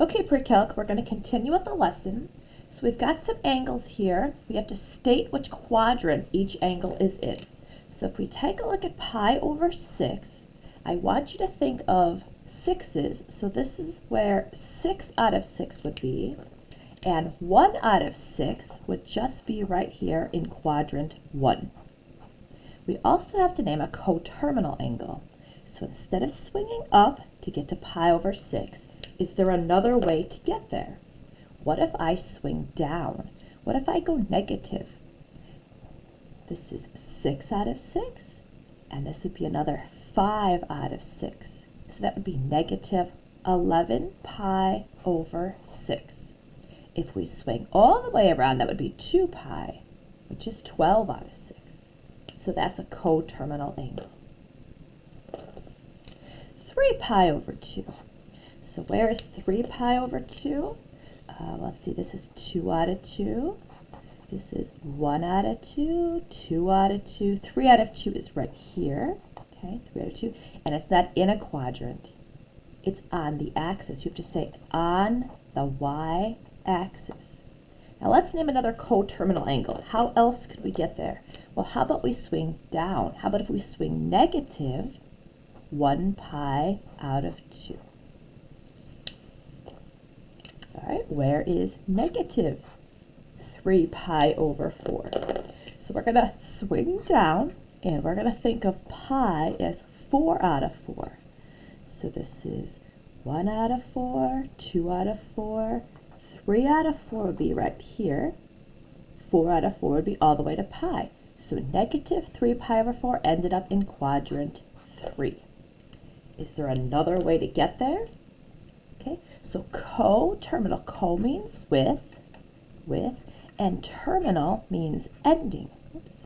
Okay, pre-calc, we're going to continue with the lesson. So we've got some angles here. We have to state which quadrant each angle is in. So if we take a look at pi over 6, I want you to think of sixes. So this is where 6 out of 6 would be, and 1 out of 6 would just be right here in quadrant 1. We also have to name a coterminal angle. So instead of swinging up to get to pi over 6, is there another way to get there? What if I swing down? What if I go negative? This is 6 out of 6, and this would be another 5 out of 6. So that would be negative 11 pi over 6. If we swing all the way around, that would be 2 pi, which is 12 out of 6. So that's a coterminal angle. 3 pi over 2. So where is 3 pi over 2? Let's see, this is 2 out of 2. This is 1 out of 2, 2 out of 2, 3 out of 2 is right here. Okay, 3 out of 2. And it's not in a quadrant. It's on the axis. You have to say on the y-axis. Now let's name another coterminal angle. How else could we get there? Well, how about we swing down? How about if we swing negative 1 pi out of 2? All right, where is negative 3 pi over 4? So we're going to swing down, and we're going to think of pi as 4 out of 4. So this is 1 out of 4, 2 out of 4, 3 out of 4 would be right here. 4 out of 4 would be all the way to pi. So negative 3 pi over 4 ended up in quadrant 3. Is there another way to get there? Okay, so coterminal, co means with, and terminal means ending. Oops,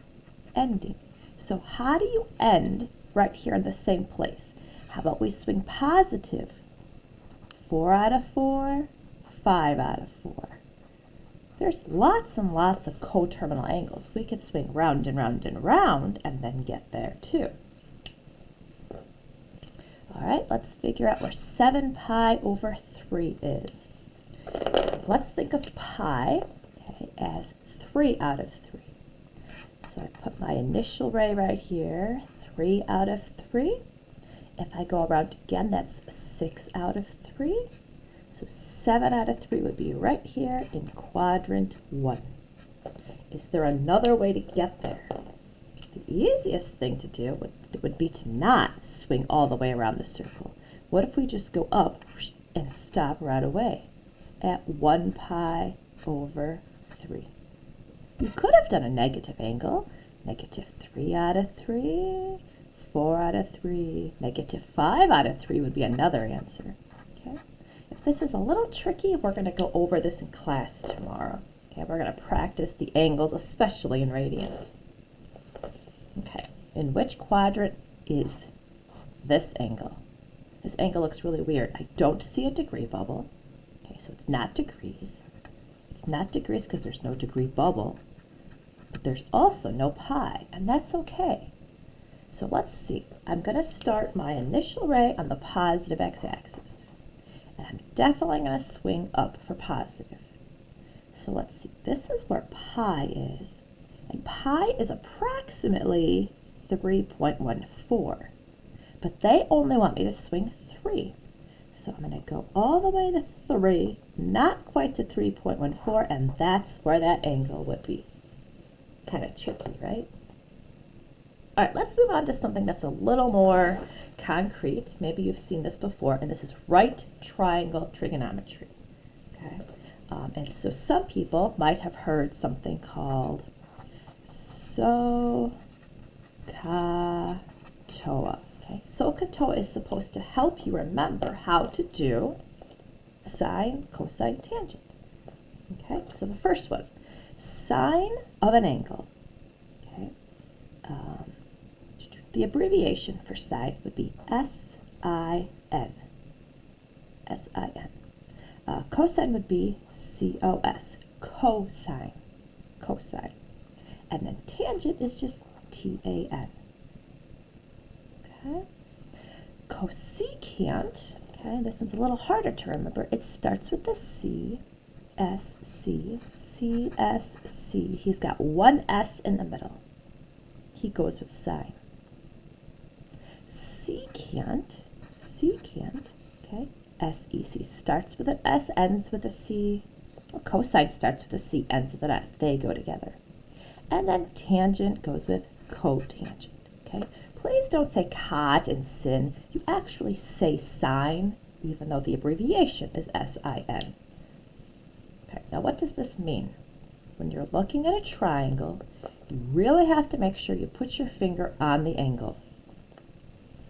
ending. So how do you end right here in the same place? How about we swing positive? 4 out of 4, 5 out of 4. There's lots and lots of coterminal angles. We could swing round and round and round and then get there too. All right, let's figure out where 7 pi over 3 is. Let's think of pi, okay, as 3 out of 3. So I put my initial ray right here, 3 out of 3. If I go around again, that's 6 out of 3. So 7 out of 3 would be right here in quadrant 1. Is there another way to get there? The easiest thing to do would be to not swing all the way around the circle. What if we just go up and stop right away at 1 pi over 3? You could have done a negative angle. Negative 3 out of 3, 4 out of 3, negative 5 out of 3 would be another answer. Okay. If this is a little tricky, we're going to go over this in class tomorrow. Okay, we're going to practice the angles, especially in radians. Okay, in which quadrant is this angle? This angle looks really weird. I don't see a degree bubble. Okay, so it's not degrees. It's not degrees because there's no degree bubble. But there's also no pi, and that's okay. So let's see. I'm going to start my initial ray on the positive x-axis. And I'm definitely going to swing up for positive. So let's see. This is where pi is. And pi is approximately 3.14. But they only want me to swing 3. So I'm going to go all the way to 3, not quite to 3.14, and that's where that angle would be. Kind of tricky, right? All right, let's move on to something that's a little more concrete. Maybe you've seen this before, and this is right triangle trigonometry. Okay, and so some people might have heard something called SOHCAHTOA. Okay, SOHCAHTOA is supposed to help you remember how to do sine, cosine, tangent. Okay, so the first one, sine of an angle. Okay, the abbreviation for sine would be S-I-N. S-I-N. Cosine would be C-O-S. Cosine. Cosine. And then tangent is just T-A-N. Okay. Cosecant, Okay, this one's a little harder to remember. It starts with the C, S, C, C, S, C. He's got one S in the middle. He goes with sine. Secant, okay, S-E-C starts with an S, ends with a C. Well, cosine starts with a C, ends with an S. They go together. And then tangent goes with cotangent, okay? Please don't say cot and sin. You actually say sine, even though the abbreviation is S-I-N. Okay, now what does this mean? When you're looking at a triangle, you really have to make sure you put your finger on the angle.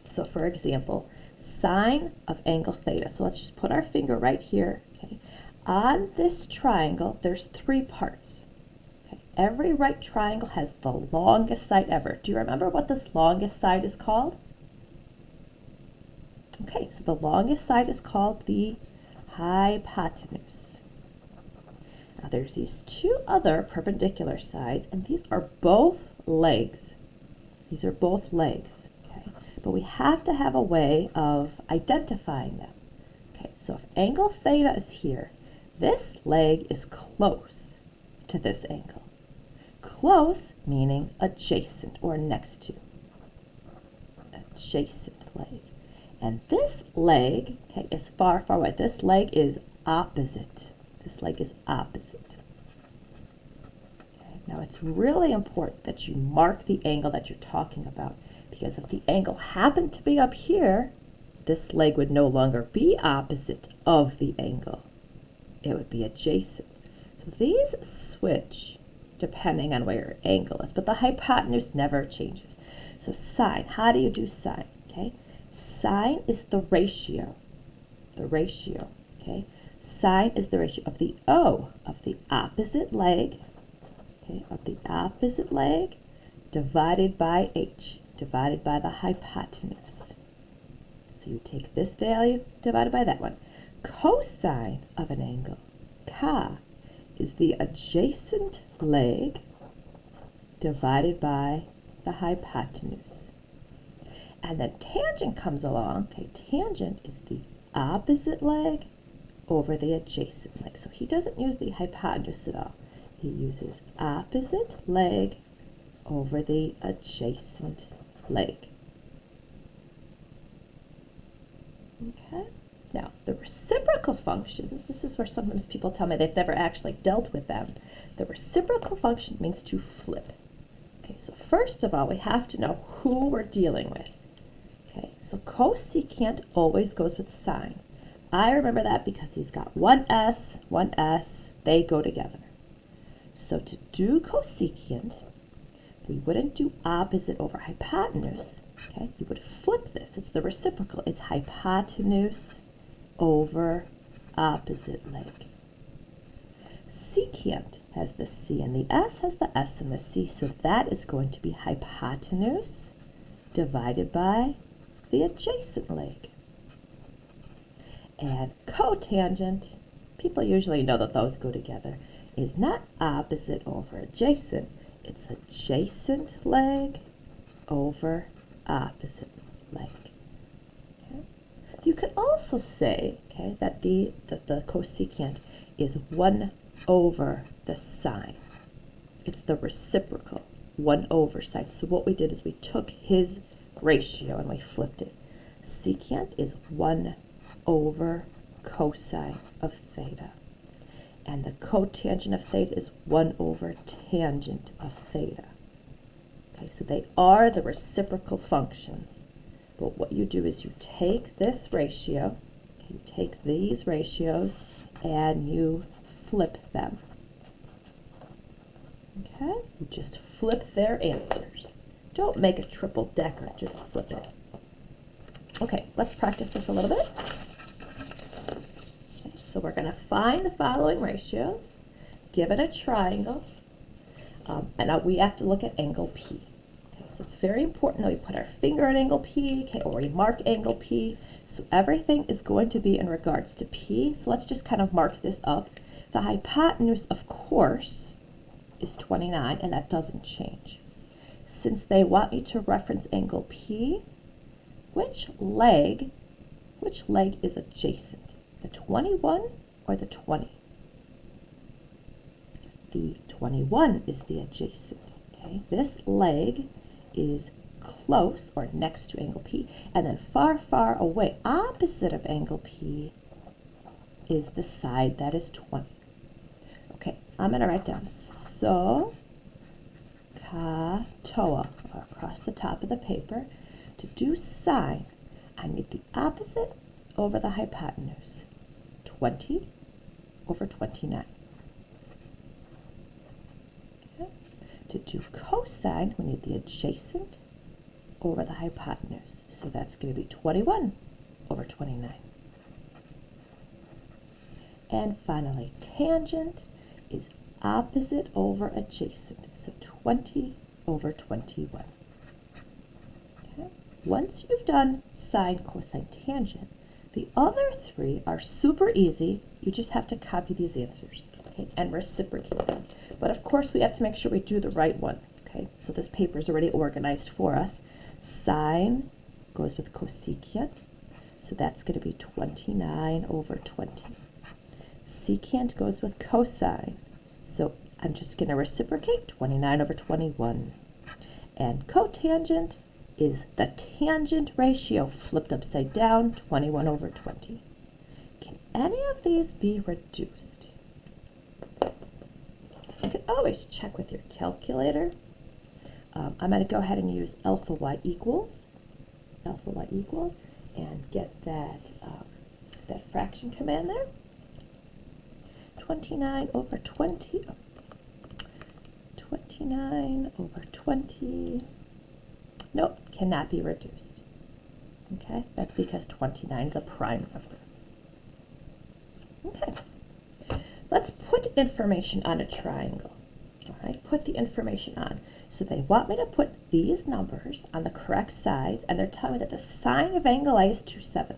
So for example, sine of angle theta. So let's just put our finger right here. Okay. On this triangle, there's three parts. Okay. Every right triangle has the longest side ever. Do you remember what this longest side is called? Okay, so the longest side is called the hypotenuse. Now there's these two other perpendicular sides, and these are both legs. These are both legs. But we have to have a way of identifying them. Okay, so if angle theta is here, this leg is close to this angle. Close meaning adjacent or next to. Adjacent leg. And this leg, okay, is far, far away. This leg is opposite. This leg is opposite. Okay, now it's really important that you mark the angle that you're talking about. Because if the angle happened to be up here, this leg would no longer be opposite of the angle. It would be adjacent. So these switch depending on where your angle is, but the hypotenuse never changes. So sine, how do you do sine? Okay, sine is the ratio. Okay, sine is the ratio of the O of the opposite leg, okay, of the opposite leg divided by H. Divided by the hypotenuse. So you take this value divided by that one. Cosine of an angle, ca, is the adjacent leg divided by the hypotenuse. And then tangent comes along. Okay, tangent is the opposite leg over the adjacent leg. So he doesn't use the hypotenuse at all. He uses opposite leg over the adjacent leg. Okay. Now, the reciprocal functions, this is where sometimes people tell me they've never actually dealt with them. The reciprocal function means to flip. Okay, so first of all, we have to know who we're dealing with. Okay, so cosecant always goes with sine. I remember that because he's got one S, they go together. So to do cosecant, we wouldn't do opposite over hypotenuse. Okay, you would flip this. It's the reciprocal. It's hypotenuse over opposite leg. Secant has the C and the S has the S and the C, so that is going to be hypotenuse divided by the adjacent leg. And cotangent, people usually know that those go together, is not opposite over adjacent. It's adjacent leg over opposite leg. Okay. You could also say, okay, that the cosecant is 1 over the sine. It's the reciprocal, 1 over sine. So what we did is we took his ratio and we flipped it. Secant is 1 over cosine of theta. And the cotangent of theta is 1 over tangent of theta. Okay, so they are the reciprocal functions. But what you do is you take this ratio, you take these ratios, and you flip them. Okay, you just flip their answers. Don't make a triple decker, just flip it. Okay, let's practice this a little bit. Okay, so we're going to find the following ratios, given a triangle, and now we have to look at angle P. Okay, so it's very important that we put our finger at angle P, okay, or we mark angle P. So everything is going to be in regards to P. So let's just kind of mark this up. The hypotenuse, of course, is 29, and that doesn't change. Since they want me to reference angle P, which leg which leg is adjacent? The 21 or the 20? The 21 is the adjacent. Okay, this leg is close or next to angle P, and then far, far away, opposite of angle P, is the side that is 20. Okay, I'm going to write down so, ka, toa, across the top of the paper. To do sine, I need the opposite over the hypotenuse, 20 over 29. Okay. To do cosine, we need the adjacent over the hypotenuse. So that's going to be 21 over 29. And finally, tangent is opposite over adjacent. So 20 over 21. Okay. Once you've done sine, cosine, tangent, the other three are super easy. You just have to copy these answers, okay, and reciprocate them. But of course, we have to make sure we do the right ones. Okay, so this paper is already organized for us. Sine goes with cosecant, so that's going to be 29 over 20. Secant goes with cosine, so I'm just going to reciprocate 29 over 21. And cotangent is the tangent ratio flipped upside down, 21 over 20. Can any of these be reduced? You can always check with your calculator. I'm going to go ahead and use alpha y equals, and get that, that fraction command there. 29 over 20. 29 over 20. Nope, cannot be reduced. Okay, that's because 29 is a prime number. Okay, let's put information on a triangle. All right, put the information on. So they want me to put these numbers on the correct sides, and they're telling me that the sine of angle A is 2/7.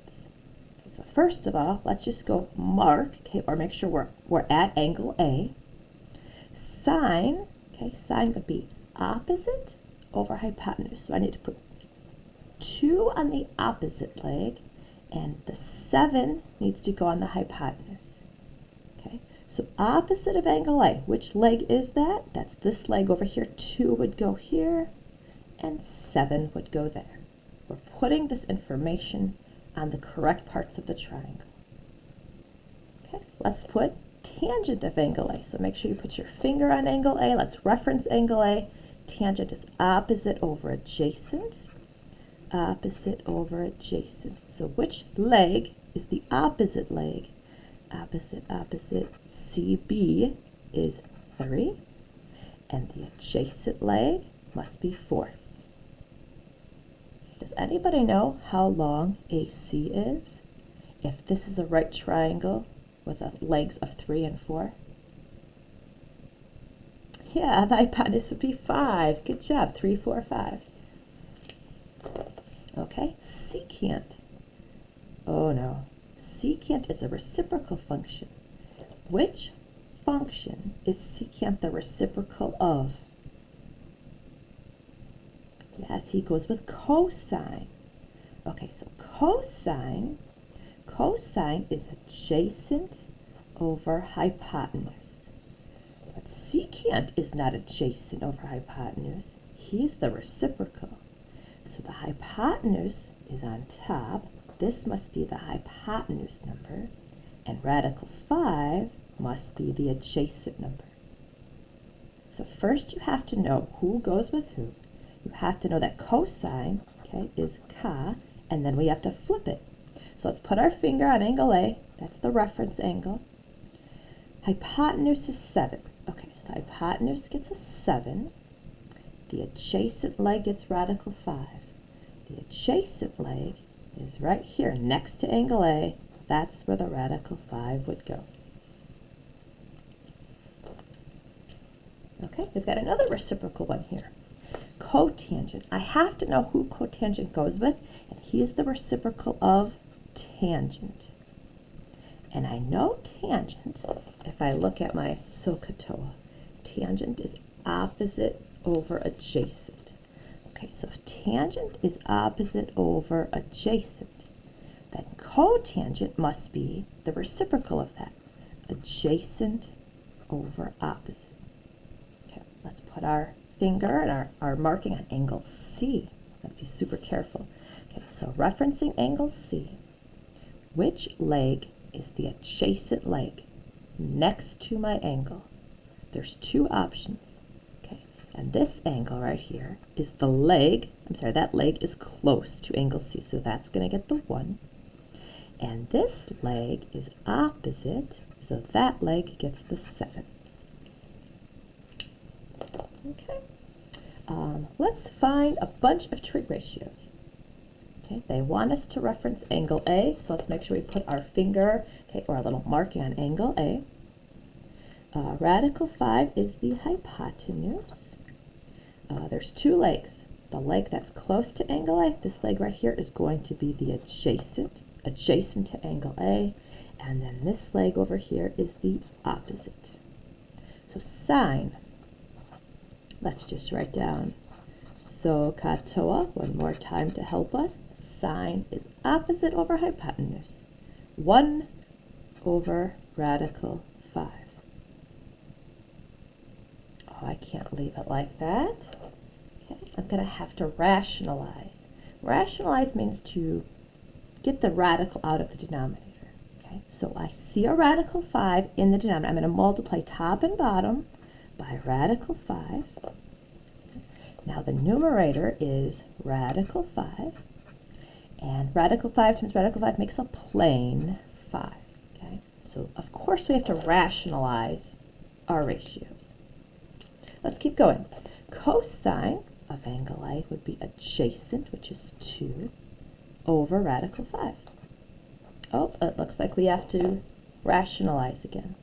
Okay, so first of all, let's just go mark, okay, or make sure we're at angle A. Sine, okay, sine would be opposite over hypotenuse. So I need to put 2 on the opposite leg, and the 7 needs to go on the hypotenuse. Okay, so opposite of angle A, which leg is that? That's this leg over here. 2 would go here, and 7 would go there. We're putting this information on the correct parts of the triangle. Okay, let's put tangent of angle A. So make sure you put your finger on angle A. Let's reference angle A. Tangent is opposite over adjacent. Opposite over adjacent. So which leg is the opposite leg? Opposite, CB is 3. And the adjacent leg must be 4. Does anybody know how long AC is? If this is a right triangle with legs of 3 and 4? Yeah, the hypotenuse would be 5. Good job. 3, 4, 5. Okay, secant. Oh no. Secant is a reciprocal function. Which function is secant the reciprocal of? Yes, he goes with cosine. Okay, so cosine is adjacent over hypotenuse. But secant is not adjacent over hypotenuse. He's the reciprocal. So the hypotenuse is on top. This must be the hypotenuse number. And radical 5 must be the adjacent number. So first you have to know who goes with who. You have to know that cosine, okay, is ka, and then we have to flip it. So let's put our finger on angle A. That's the reference angle. Hypotenuse is 7. Okay, so the hypotenuse gets a 7. The adjacent leg gets radical 5. The adjacent leg is right here next to angle A. That's where the radical 5 would go. Okay, we've got another reciprocal one here. Cotangent. I have to know who cotangent goes with, and he is the reciprocal of tangent. And I know tangent, if I look at my SOHCAHTOA, tangent is opposite over adjacent. Okay, so if tangent is opposite over adjacent, then cotangent must be the reciprocal of that, adjacent over opposite. Okay, let's put our finger and our marking on angle C. Let's be super careful. Okay, so referencing angle C, which leg is the adjacent leg next to my angle? There's two options. Okay, and this angle right here is the leg, that leg is close to angle C, so that's going to get the 1. And this leg is opposite, so that leg gets the 7. Okay, let's find a bunch of trig ratios. Okay, they want us to reference angle A, so let's make sure we put our finger, okay, or a little marking on angle A. Radical 5 is the hypotenuse. There's two legs. The leg that's close to angle A, this leg right here, is going to be the adjacent to angle A, and then this leg over here is the opposite. So sine, let's just write down SOHCAHTOA one more time to help us. Sine is opposite over hypotenuse. 1 over radical 5. Oh, I can't leave it like that. Okay, I'm going to have to rationalize. Rationalize means to get the radical out of the denominator. Okay, so I see a radical 5 in the denominator. I'm going to multiply top and bottom by radical 5. Now the numerator is radical 5. And radical 5 times radical 5 makes a plane 5. Okay, so of course we have to rationalize our ratios. Let's keep going. Cosine of angle A would be adjacent, which is 2, over radical 5. Oh, it looks like we have to rationalize again.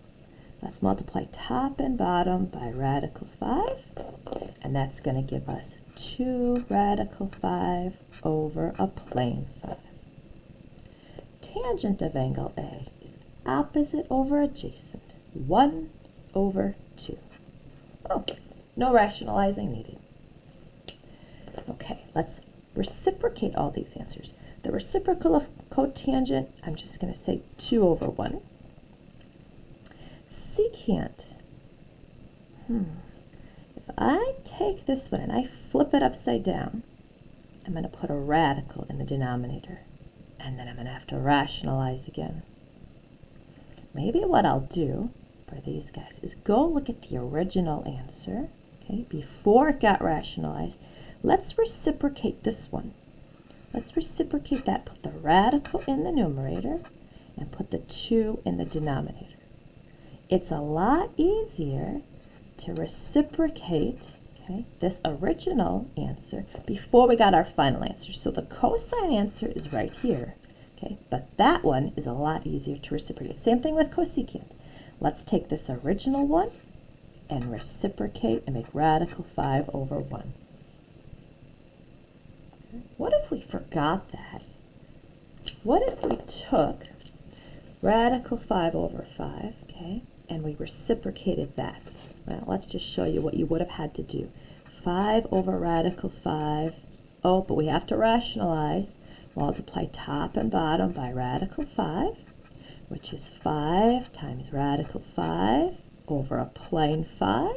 Let's multiply top and bottom by radical 5, and that's going to give us 2 radical 5 over a plane 5. Tangent of angle A is opposite over adjacent, 1 over 2. Oh, no rationalizing needed. Okay, let's reciprocate all these answers. The reciprocal of cotangent, I'm just going to say 2 over 1. Secant. If I take this one and I flip it upside down, I'm going to put a radical in the denominator, and then I'm going to have to rationalize again. Maybe what I'll do for these guys is go look at the original answer, okay, before it got rationalized. Let's reciprocate this one. Let's reciprocate that, put the radical in the numerator, and put the 2 in the denominator. It's a lot easier to reciprocate, okay, this original answer before we got our final answer. So the cosine answer is right here, okay, but that one is a lot easier to reciprocate. Same thing with cosecant. Let's take this original one and reciprocate and make radical 5 over 1. What if we forgot that? What if we took radical 5 over 5, okay, and we reciprocated that? Well, let's just show you what you would have had to do. 5 over radical 5. Oh, but we have to rationalize. Multiply top and bottom by radical 5, which is 5 times radical 5 over a plane 5.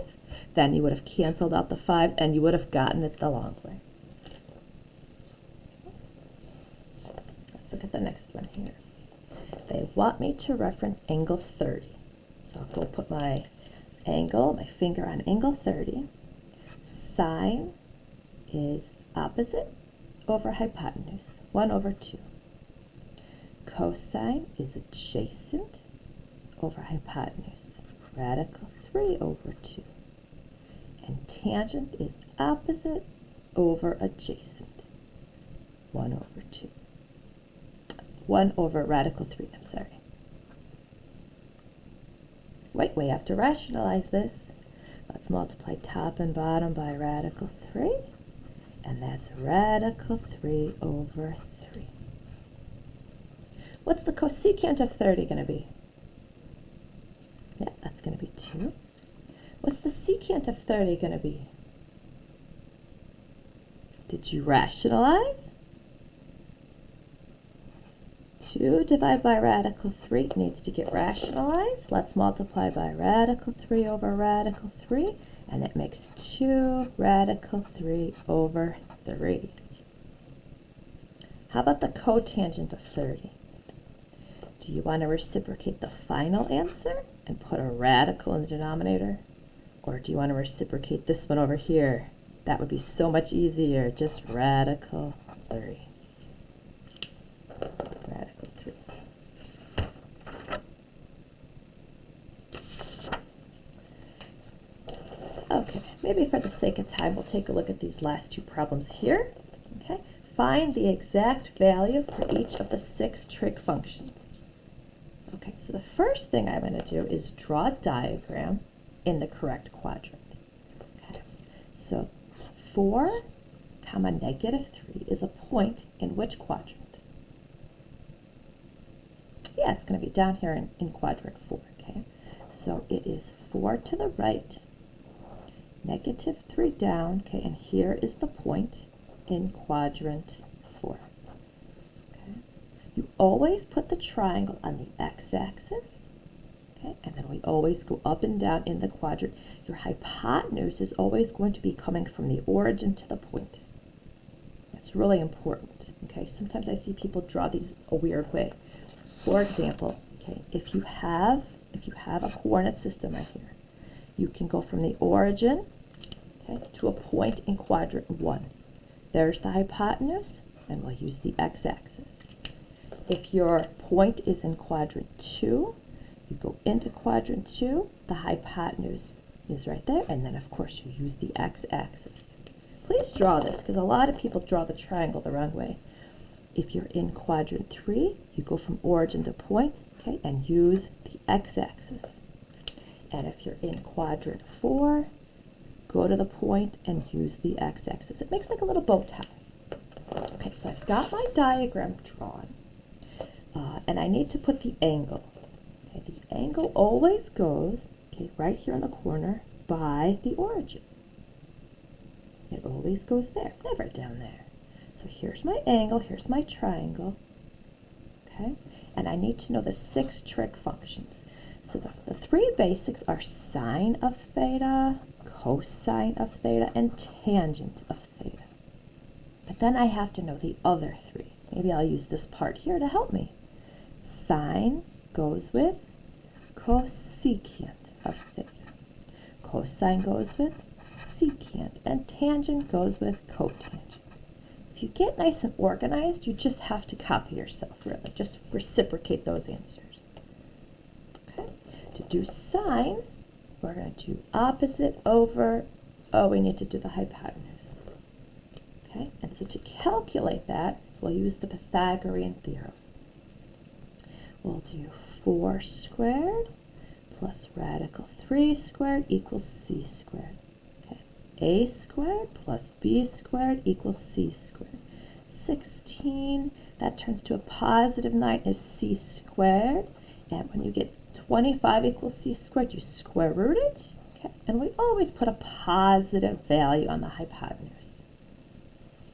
Then you would have canceled out the 5, and you would have gotten it the long way. Let's look at the next one here. They want me to reference angle 30. So I'll go put my finger on angle 30. Sine is opposite over hypotenuse, 1 over 2. Cosine is adjacent over hypotenuse, radical 3 over 2. And tangent is opposite over adjacent, 1 over 2. 1 over radical 3, I'm sorry. Wait, we have to rationalize this. Let's multiply top and bottom by radical 3, and that's radical 3 over 3. What's the cosecant of 30 going to be? Yeah, that's going to be 2. What's the secant of 30 going to be? Did you rationalize? 2 divided by radical 3 needs to get rationalized. Let's multiply by radical 3 over radical 3, and it makes 2 radical 3 over 3. How about the cotangent of 30? Do you want to reciprocate the final answer and put a radical in the denominator? Or do you want to reciprocate this one over here? That would be so much easier, just radical 3. Radical 3. Okay, maybe for the sake of time, we'll take a look at these last two problems here. Okay, find the exact value for each of the 6 trig functions. Okay, so the first thing I'm going to do is draw a diagram in the correct quadrant. Okay, so 4 comma negative 3 is a point in which quadrant? Yeah, it's going to be down here in quadrant 4. Okay, so it is 4 to the right, negative 3 down. Okay, and here is the point in quadrant 4. Okay, you always put the triangle on the x-axis. Okay, and then we always go up and down in the quadrant. Your hypotenuse is always going to be coming from the origin to the point. That's really important. Okay, sometimes I see people draw these a weird way. For example, okay, if you have a coordinate system right here, you can go from the origin, okay, to a point in quadrant 1. There's the hypotenuse, and we'll use the x-axis. If your point is in quadrant 2, you go into quadrant 2, the hypotenuse is right there, and then of course you use the x-axis. Please draw this, because a lot of people draw the triangle the wrong way. If you're in quadrant 3, you go from origin to point, okay, and use the x-axis. And if you're in quadrant 4, go to the point and use the x-axis. It makes like a little bow tie. Okay, so I've got my diagram drawn, and I need to put the angle. Okay, the angle always goes, okay, right here in the corner by the origin. It always goes there, never down there. So here's my angle, here's my triangle, okay? And I need to know the 6 trig functions. So the 3 basics are sine of theta, cosine of theta, and tangent of theta. But then I have to know the other 3. Maybe I'll use this part here to help me. Sine goes with cosecant of theta. Cosine goes with secant, and tangent goes with cotangent. If you get nice and organized, you just have to copy yourself, really. Just reciprocate those answers. Okay. To do sine, we're going to do opposite over, we need to do the hypotenuse. Okay, and so to calculate that, we'll use the Pythagorean Theorem. We'll do 4 squared plus radical 3 squared equals c squared. Okay. A squared plus b squared equals c squared. 16, that turns to a positive 9 is c squared. And when you get 25 equals c squared, you square root it. Okay. And we always put a positive value on the hypotenuse.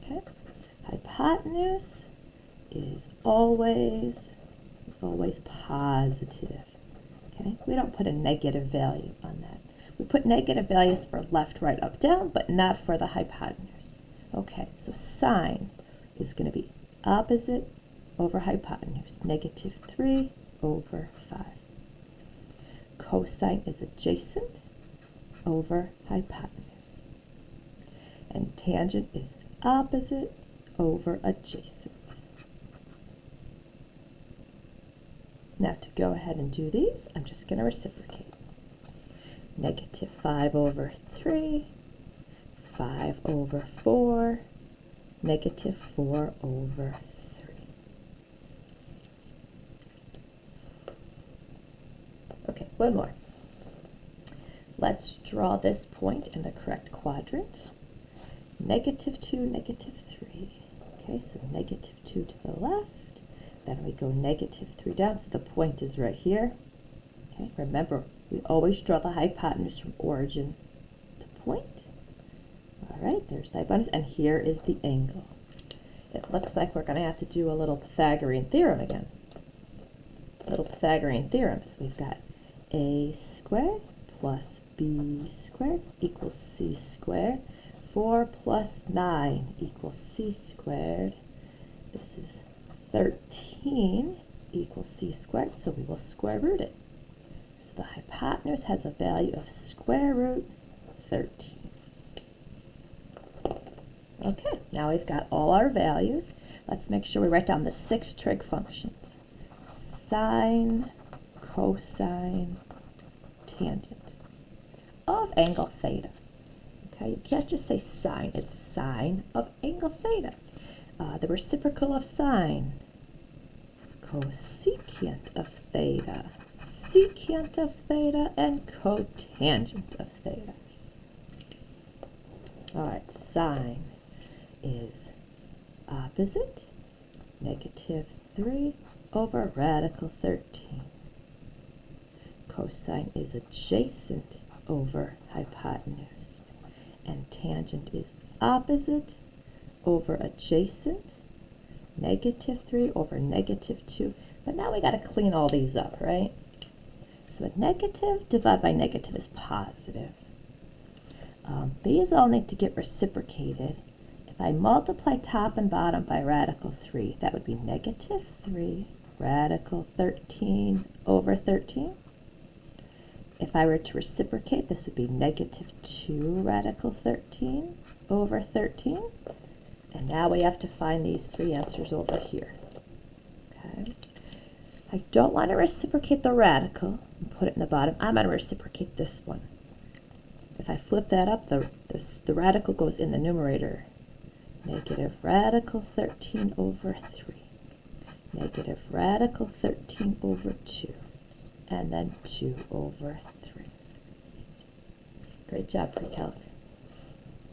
Okay. Hypotenuse is always positive. Okay, we don't put a negative value on that. We put negative values for left, right, up, down, but not for the hypotenuse. Okay, so sine is going to be opposite over hypotenuse, negative 3 over 5. Cosine is adjacent over hypotenuse. And tangent is opposite over adjacent. Now to go ahead and do these, I'm just going to reciprocate. Negative 5 over 3, 5 over 4, negative 4 over 3. Okay, one more. Let's draw this point in the correct quadrant. Negative 2, negative 3. Okay, so negative 2 to the left. Then we go negative 3 down, so the point is right here. Okay, remember, we always draw the hypotenuse from origin to point. All right, there's the hypotenuse, and here is the angle. It looks like we're going to have to do a little Pythagorean theorem again. little Pythagorean theorem. So we've got a squared plus b squared equals c squared. 4 plus 9 equals c squared. This is 13 equals c squared, so we will square root it. So the hypotenuse has a value of square root 13. Okay, now we've got all our values. Let's make sure we write down the 6 trig functions. Sine, cosine, tangent of angle theta. Okay, you can't just say sine, it's sine of angle theta. The reciprocal of sine, cosecant of theta, secant of theta, and cotangent of theta. All right, sine is opposite, -3 over radical 13. Cosine is adjacent over hypotenuse. And tangent is opposite over adjacent, -3 over -2. But now we got to clean all these up, right? So a negative divided by negative is positive. These all need to get reciprocated. If I multiply top and bottom by radical 3, that would be -3 radical 13 over 13. If I were to reciprocate, this would be -2 radical 13 over 13. And now we have to find these 3 answers over here. Okay. I don't want to reciprocate the radical and put it in the bottom. I'm going to reciprocate this one. If I flip that up, the radical goes in the numerator. Negative radical 13 over 3. Negative radical 13 over 2. And then 2 over 3. Great job, pre-calc.